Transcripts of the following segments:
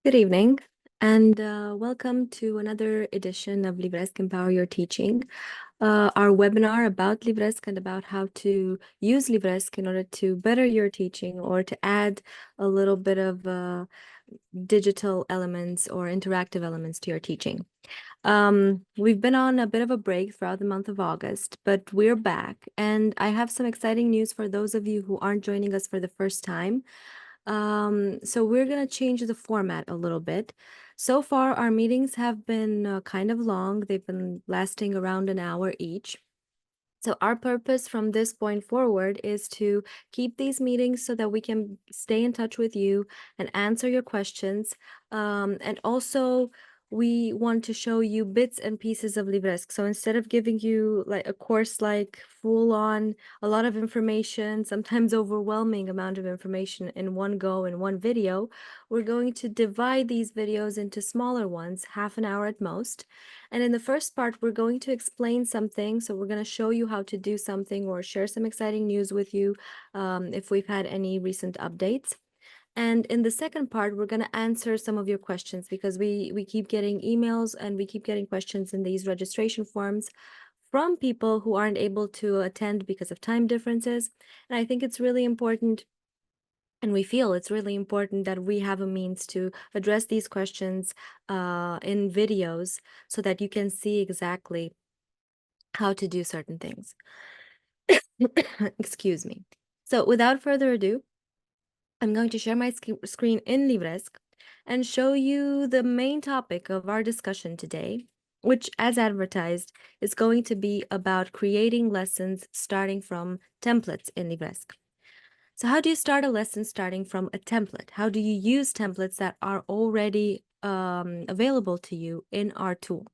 Good evening, and welcome to another edition of LIVRESQ Empower Your Teaching, our webinar about LIVRESQ and about how to use LIVRESQ in order to better your teaching or to add a little bit of digital elements or interactive elements to your teaching. We've been on a bit of a break throughout the month of August, but we're back, and I have some exciting news for those of you who aren't joining us for the first time. So we're going to change the format a little bit. So far, our meetings have been kind of long. They've been lasting around an hour each. So our purpose from this point forward is to keep these meetings so that we can stay in touch with you and answer your questions. And also, we want to show you bits and pieces of LIVRESQ. So instead of giving you like a course like full on, a lot of information, sometimes overwhelming amount of information in one go in one video, we're going to divide these videos into smaller ones, half an hour at most. And in the first part, we're going to explain something. So we're going to show you how to do something or share some exciting news with you if we've had any recent updates. And in the second part, we're going to answer some of your questions because we keep getting emails and we keep getting questions in these registration forms from people who aren't able to attend because of time differences. And I think it's really important, and we feel it's really important that we have a means to address these questions in videos so that you can see exactly how to do certain things. Excuse me. So without further ado, I'm going to share my screen in LIVRESQ and show you the main topic of our discussion today, which, as advertised, is going to be about creating lessons starting from templates in LIVRESQ. So how do you start a lesson starting from a template? How do you use templates that are already available to you in our tool?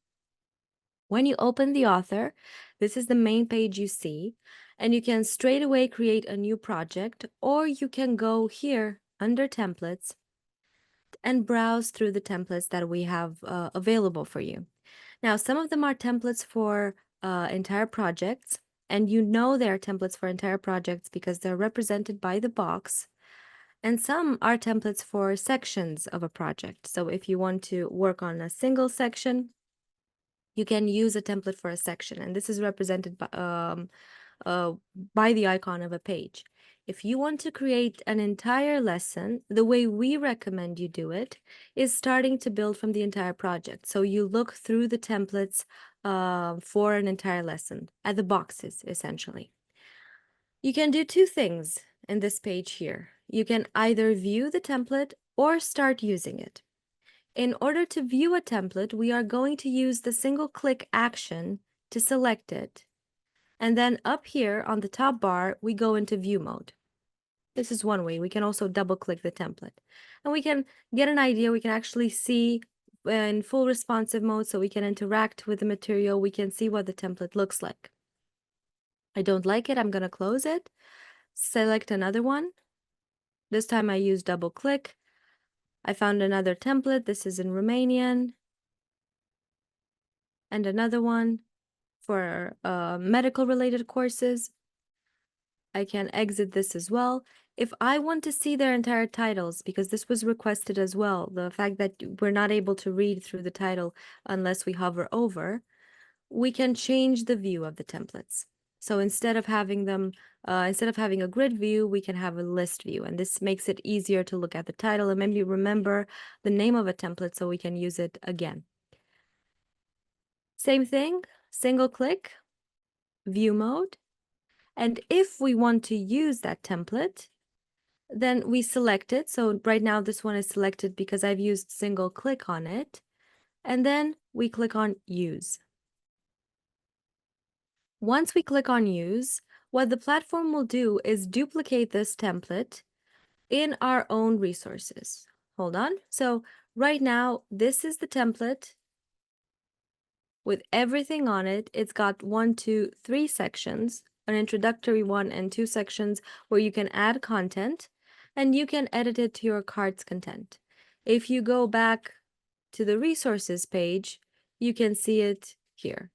When you open the author, this is the main page you see, and you can straight away create a new project, or you can go here under templates and browse through the templates that we have available for you. Now, some of them are templates for entire projects, and you know they're templates for entire projects because they're represented by the box. And some are templates for sections of a project. So if you want to work on a single section, you can use a template for a section. And this is represented by the icon of a page. If you want to create an entire lesson, the way we recommend you do it is starting to build from the entire project. So you look through the templates for an entire lesson at the boxes, essentially. You can do two things in this page here. You can either view the template or start using it. In order to view a template, we are going to use the single click action to select it. And then up here on the top bar, we go into view mode. This is one way. We can also double click the template. And we can get an idea. We can actually see in full responsive mode, so we can interact with the material. We can see what the template looks like. I don't like it. I'm going to close it. Select another one. This time I use double click. I found another template. This is in Romanian. And another one for medical related courses. I can exit this as well. If I want to see their entire titles, because this was requested as well, the fact that we're not able to read through the title unless we hover over, we can change the view of the templates. So instead of having them, instead of having a grid view, we can have a list view. And this makes it easier to look at the title and maybe remember the name of a template so we can use it again. Same thing, single click, view mode. And if we want to use that template, then we select it. So right now this one is selected because I've used single click on it. And then we click on use. Once we click on use, what the platform will do is duplicate this template in our own resources. Hold on. So right now, this is the template with everything on it. It's got 1, 2, 3 sections, an introductory 1 and 2 sections where you can add content and you can edit it to your cart's content. If you go back to the resources page, you can see it here.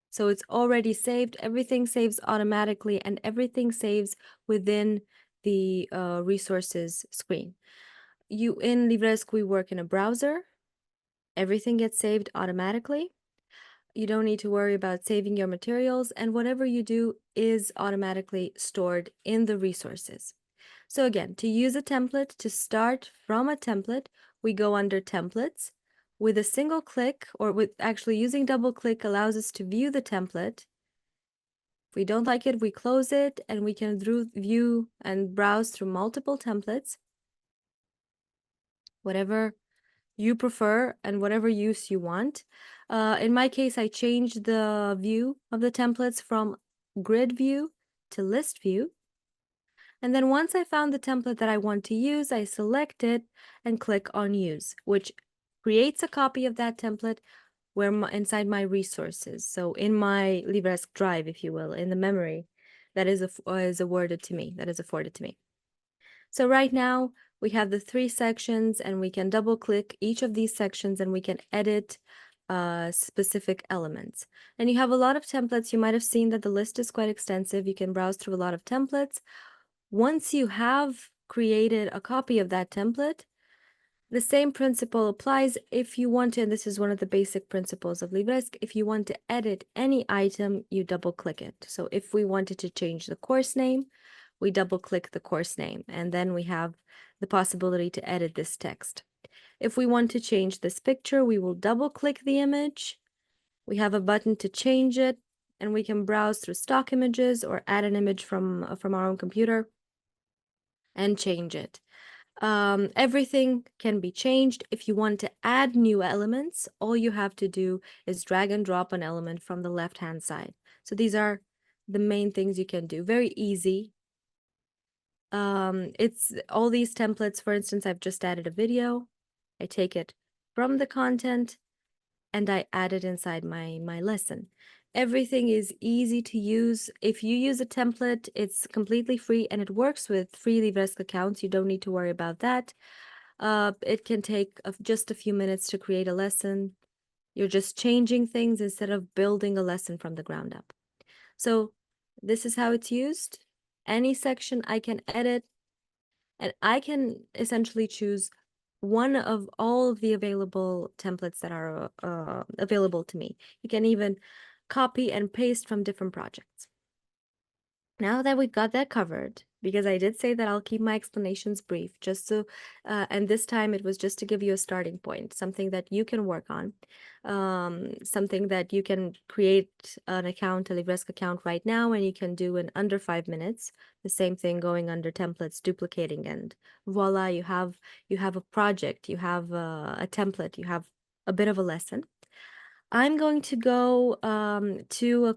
So it's already saved. Everything saves automatically and everything saves within the resources screen. in LIVRESQ, we work in a browser. Everything gets saved automatically. You don't need to worry about saving your materials, and whatever you do is automatically stored in the resources. So again, to use a template, to start from a template, we go under templates. With a single click, or with actually using double click, allows us to view the template. If we don't like it, we close it, and we can view and browse through multiple templates, whatever you prefer and whatever use you want. In my case, I changed the view of the templates from grid view to list view. And then once I found the template that I want to use, I select it and click on use, which creates a copy of that template inside my resources. So in my LIVRESQ drive, if you will, in the memory that is awarded to me, that is afforded to me. So right now we have the 3 sections, and we can double click each of these sections and we can edit specific elements. And you have a lot of templates. You might have seen that the list is quite extensive. You can browse through a lot of templates. Once you have created a copy of that template, the same principle applies if you want to, and this is one of the basic principles of LIVRESQ, if you want to edit any item, you double click it. So if we wanted to change the course name, we double click the course name, and then we have the possibility to edit this text. If we want to change this picture, we will double click the image. We have a button to change it, and we can browse through stock images or add an image from our own computer and change it. Everything can be changed. If you want to add new elements, all you have to do is drag and drop an element from the left-hand side. So these are the main things you can do. Very easy. It's all these templates. For instance, I've just added a video. I take it from the content and I add it inside my lesson. Everything is easy to use. If you use a template, it's completely free, and it works with free LIVRESQ accounts. You don't need to worry about that. It can take just a few minutes to create a lesson. You're just changing things instead of building a lesson from the ground up. So this is how it's used. Any section I can edit, and I can essentially choose one of all of the available templates that are available to me. You can even copy and paste from different projects. Now that we've got that covered, because I did say that I'll keep my explanations brief, just so, and this time it was just to give you a starting point, something that you can work on, something that you can create an account, a LIVRESQ account right now, and you can do in under 5 minutes. The same thing going under templates, duplicating, and voila, you have a project, you have a template, you have a bit of a lesson. I'm going to go to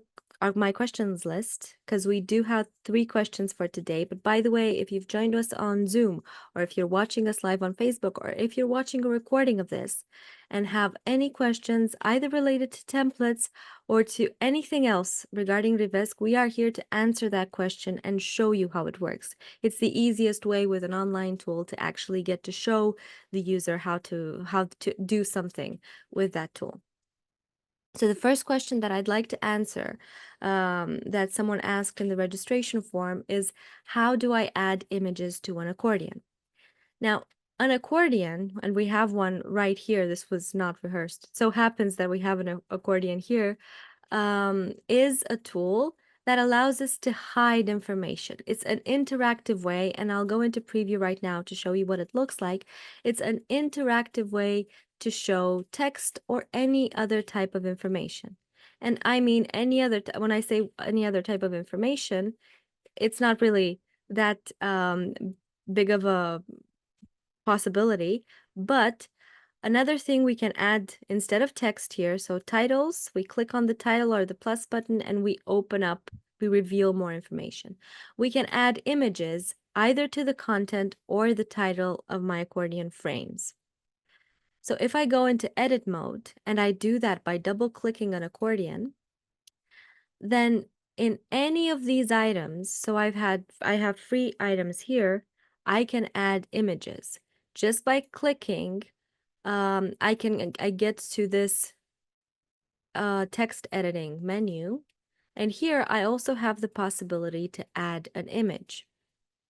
my questions list, because we do have 3 questions for today. But by the way, if you've joined us on Zoom, or if you're watching us live on Facebook, or if you're watching a recording of this and have any questions either related to templates or to anything else regarding LIVRESQ, we are here to answer that question and show you how it works. It's the easiest way with an online tool to actually get to show the user how to do something with that tool. So the first question that I'd like to answer that someone asked in the registration form is, how do I add images to an accordion? Now, an accordion, and we have one right here, this was not rehearsed. It so happens that we have an accordion here, is a tool that allows us to hide information. It's an interactive way, and I'll go into preview right now to show you what it looks like. It's an interactive way to show text or any other type of information. And I mean any other, when I say any other type of information, it's not really that big of a possibility, but another thing we can add instead of text here, so titles, we click on the title or the plus button and we open up, we reveal more information. We can add images either to the content or the title of my accordion frames. So if I go into edit mode and I do that by double clicking an accordion, then in any of these items, so I have free items here, I can add images just by clicking. I get to this text editing menu, and here I also have the possibility to add an image.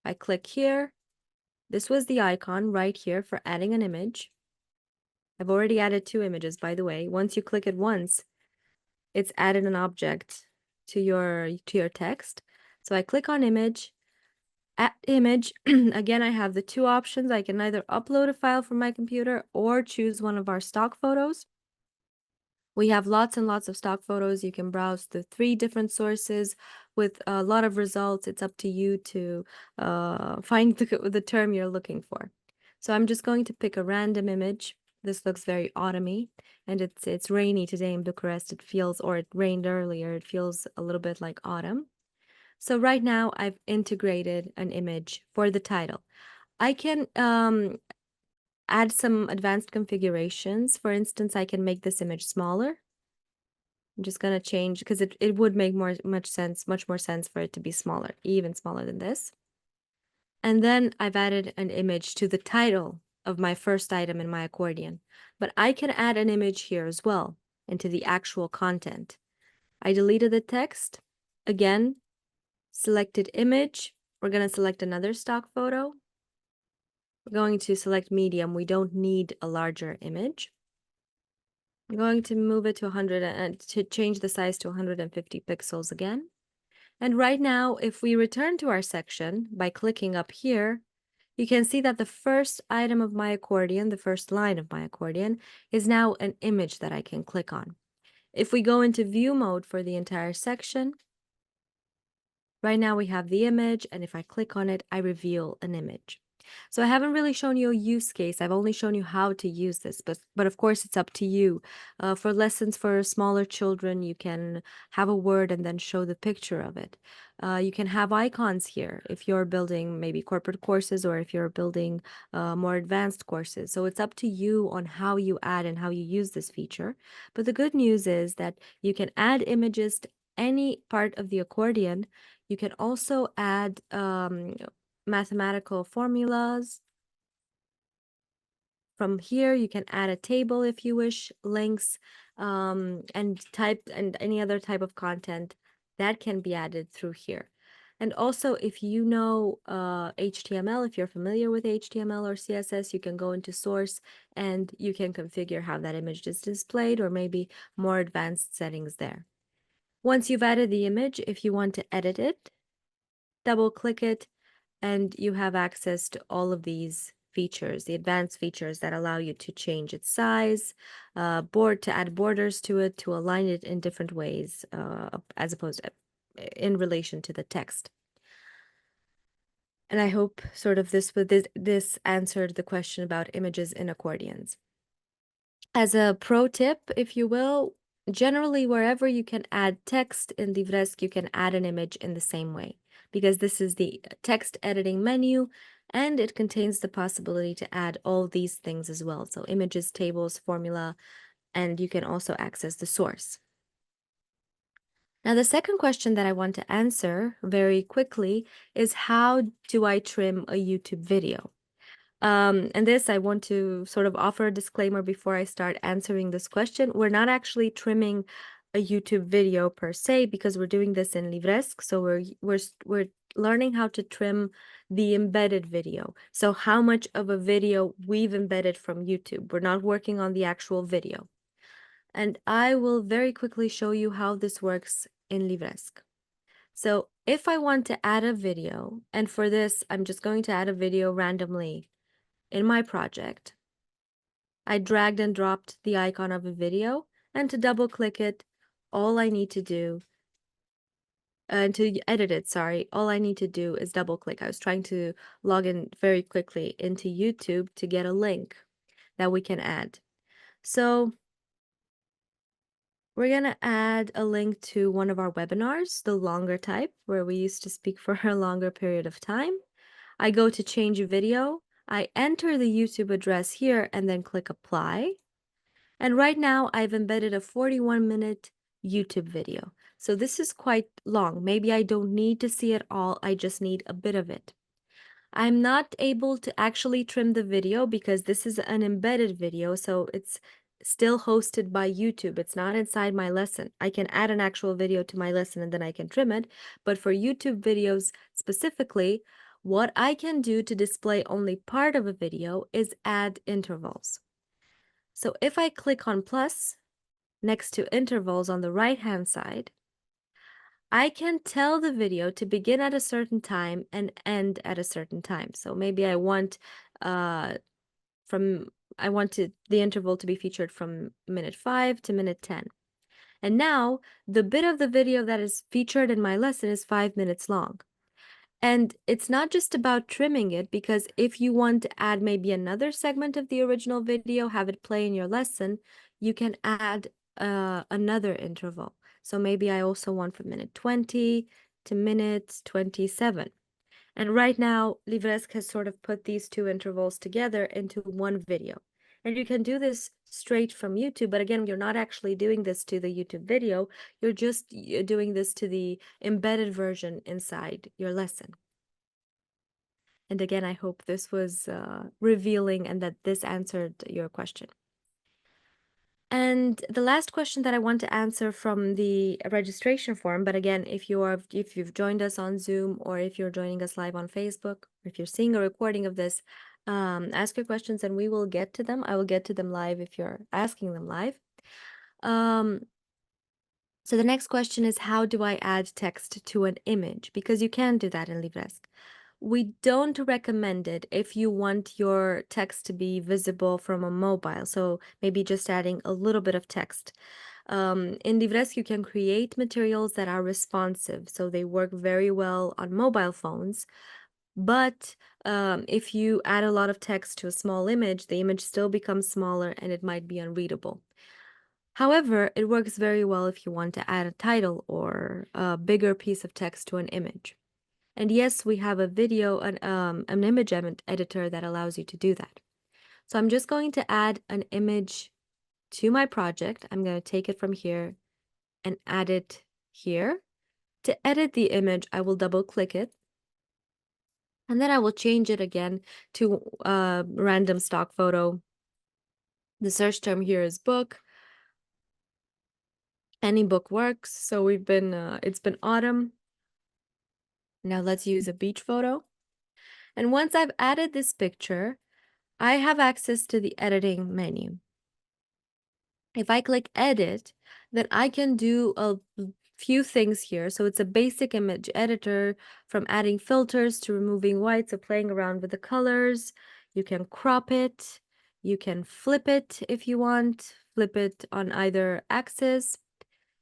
I click here, This was the icon right here for adding an image. I've already added 2 images, by the way. Once you click it once, it's added an object to your text. So I click on image, add image. Again, I have the 2 options. I can either upload a file from my computer or choose one of our stock photos. We have lots and lots of stock photos. You can browse the 3 different sources with a lot of results. It's up to you to find the term you're looking for. So I'm just going to pick a random image. This looks very autumny, and it's rainy today in Bucharest. It feels, or it rained earlier. It feels a little bit like autumn. So right now I've integrated an image for the title. I can add some advanced configurations. For instance, I can make this image smaller. I'm just going to change because it would make much more sense for it to be smaller, even smaller than this. And then I've added an image to the title of my first item in my accordion. But I can add an image here as well into the actual content. I deleted the text. Again, selected image. We're going to select another stock photo. We're going to select medium. We don't need a larger image. I'm going to move it to 100 and to change the size to 150 pixels again. And right now, if we return to our section by clicking up here, you can see that the first item of my accordion, the first line of my accordion, is now an image that I can click on. If we go into view mode for the entire section, right now we have the image, and if I click on it, I reveal an image. So I haven't really shown you a use case. I've only shown you how to use this, but of course it's up to you. For lessons for smaller children, you can have a word and then show the picture of it. You can have icons here if you're building maybe corporate courses or if you're building more advanced courses. So it's up to you on how you add and how you use this feature. But the good news is that you can add images to any part of the accordion. You can also add mathematical formulas. From here, you can add a table if you wish, links, and any other type of content that can be added through here. And also, if you know HTML, if you're familiar with HTML or CSS, you can go into source and you can configure how that image is displayed or maybe more advanced settings there. Once you've added the image, if you want to edit it, double click it, and you have access to all of these features, the advanced features that allow you to change its size, to add borders to it, to align it in different ways, as opposed to in relation to the text. And I hope sort of this answered the question about images in accordions. As a pro tip, if you will, generally wherever you can add text in LIVRESQ, you can add an image in the same way, because this is the text editing menu and it contains the possibility to add all these things as well. So images, tables, formula, and you can also access the source. Now, the second question that I want to answer very quickly is, how do I trim a YouTube video? And this, I want to sort of offer a disclaimer before I start answering this question. We're not actually trimming a YouTube video per se, because we're doing this in LIVRESQ. So we're learning how to trim the embedded video. So how much of a video we've embedded from YouTube. We're not working on the actual video. And I will very quickly show you how this works in LIVRESQ. So if I want to add a video, and for this, I'm just going to add a video randomly in my project, I dragged and dropped the icon of a video, and to double click it, all I need to do, and to edit it, sorry, all I need to do is double click. I was trying to log in very quickly into YouTube to get a link that we can add. So we're going to add a link to one of our webinars, the longer type, where we used to speak for a longer period of time. I go to change video. I enter the YouTube address here and then click apply. And right now I've embedded a 41-minute YouTube video. So this is quite long. Maybe I don't need to see it all. I just need a bit of it. I'm not able to actually trim the video because this is an embedded video, so it's still hosted by YouTube. It's not inside my lesson. I can add an actual video to my lesson and then I can trim it. But for YouTube videos specifically, What I can do to display only part of a video is add intervals. So if I click on plus next to intervals on the right-hand side, I can tell the video to begin at a certain time and end at a certain time. So maybe I want the interval to be featured from minute 5 to minute 10. And now the bit of the video that is featured in my lesson is 5 minutes long. And it's not just about trimming it, because if you want to add maybe another segment of the original video, have it play in your lesson, you can add another interval. So maybe I also want from minute 20 to minute 27. And right now, LIVRESQ has sort of put these two intervals together into one video. And you can do this straight from YouTube, but again, you're not actually doing this to the YouTube video, you're just doing this to the embedded version inside your lesson. And again, I hope this was revealing and that this answered your question. And the last question that I want to answer from the registration form, but again, if you've joined us on Zoom, or if you're joining us live on Facebook, or if you're seeing a recording of this, ask your questions and we will get to them. I will get to them live if you're asking them live. So the next question is, how do I add text to an image? Because you can do that in LIVRESQ. We don't recommend it if you want your text to be visible from a mobile, so maybe just adding a little bit of text. In LIVRESQ, you can create materials that are responsive, so they work very well on mobile phones. But if you add a lot of text to a small image, the image still becomes smaller and it might be unreadable. However, it works very well if you want to add a title or a bigger piece of text to an image. And yes, we have a video, an image editor that allows you to do that. So I'm just going to add an image to my project. I'm going to take it from here and add it here. To edit the image, I will double click it. And then I will change it again to a random stock photo. The search term here is book. Any book works. So it's been autumn. Now let's use a beach photo. And once I've added this picture, I have access to the editing menu. If I click edit, then I can do a few things here. So it's a basic image editor, from adding filters to removing white, so playing around with the colors. You can crop it, you can flip it if you want, flip it on either axis.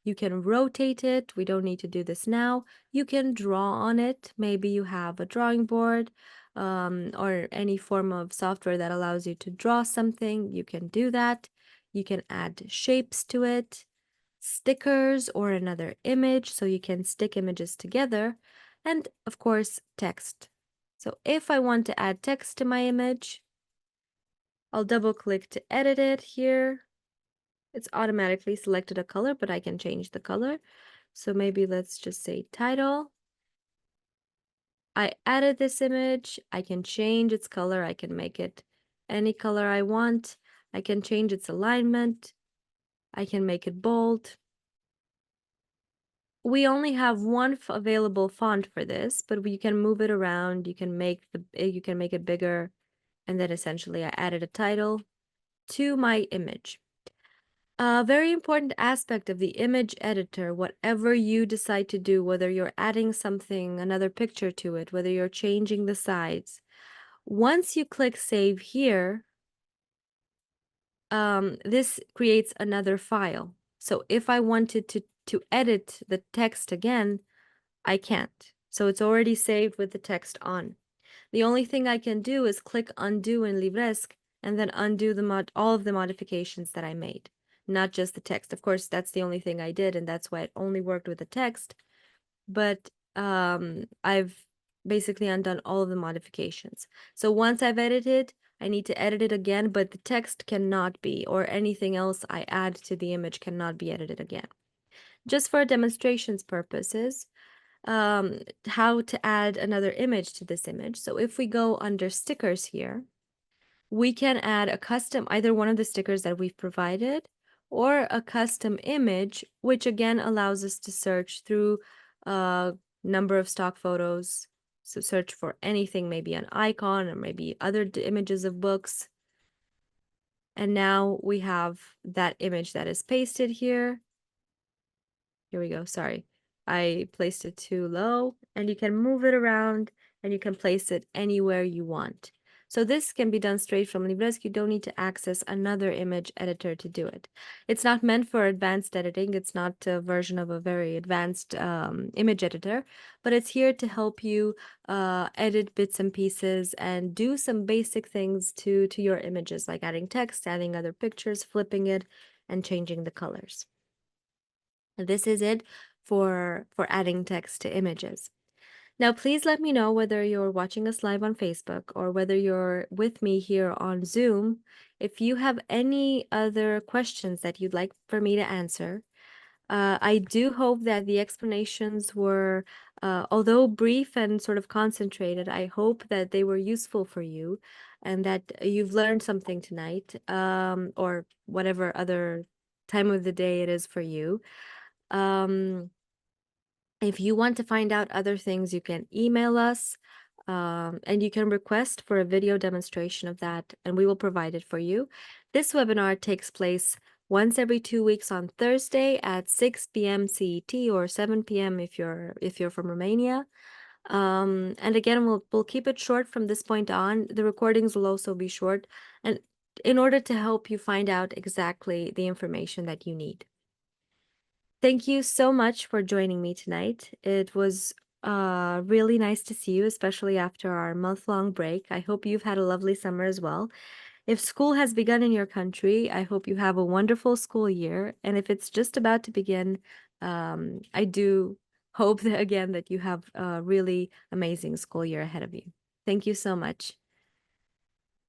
You can rotate it. We don't need to do this now. You can draw on it. Maybe you have a drawing board or any form of software that allows you to draw something. You can do that. You can add shapes to it, stickers, or another image, so you can stick images together, and of course, text. So if I want to add text to my image, I'll double click to edit it here. It's automatically selected a color, but I can change the color. So maybe let's just say title. I added this image. I can change its color. I can make it any color I want. I can change its alignment. I can make it bold. We only have one available font for this, but you can move it around. You can make it bigger. And then essentially I added a title to my image. A very important aspect of the image editor, whatever you decide to do, whether you're adding something, another picture to it, whether you're changing the size, once you click save here, this creates another file. So if I wanted to edit the text again, I can't. So it's already saved with the text on. The only thing I can do is click undo in LIVRESQ and then undo all of the modifications that I made, not just the text. Of course, that's the only thing I did, and that's why it only worked with the text. But I've basically undone all of the modifications. So once I've edited, I need to edit it again, but the text cannot be, or anything else I add to the image cannot be edited again. Just for demonstrations purposes, how to add another image to this image. So if we go under stickers here, we can add a custom, either one of the stickers that we've provided, or a custom image, which again allows us to search through a number of stock photos. So search for anything, maybe an icon or maybe other images of books. And now we have that image that is pasted here. Here we go. Sorry, I placed it too low, and you can move it around and you can place it anywhere you want. So this can be done straight from LIVRESQ. You don't need to access another image editor to do it. It's not meant for advanced editing. It's not a version of a very advanced image editor, but it's here to help you edit bits and pieces and do some basic things to your images, like adding text, adding other pictures, flipping it, and changing the colors. This is it for adding text to images. Now, please let me know whether you're watching us live on Facebook or whether you're with me here on Zoom. If you have any other questions that you'd like for me to answer, I do hope that the explanations were, although brief and sort of concentrated, I hope that they were useful for you and that you've learned something tonight, or whatever other time of the day it is for you. If you want to find out other things, you can email us, and you can request for a video demonstration of that, and we will provide it for you. This webinar takes place once every 2 weeks on Thursday at 6 p.m. CET or 7 p.m. if you're from Romania. And again, we'll keep it short from this point on. The recordings will also be short, and in order to help you find out exactly the information that you need. Thank you so much for joining me tonight. It was really nice to see you, especially after our month-long break. I hope you've had a lovely summer as well. If school has begun in your country, I hope you have a wonderful school year. And if it's just about to begin, I do hope that, again, that you have a really amazing school year ahead of you. Thank you so much.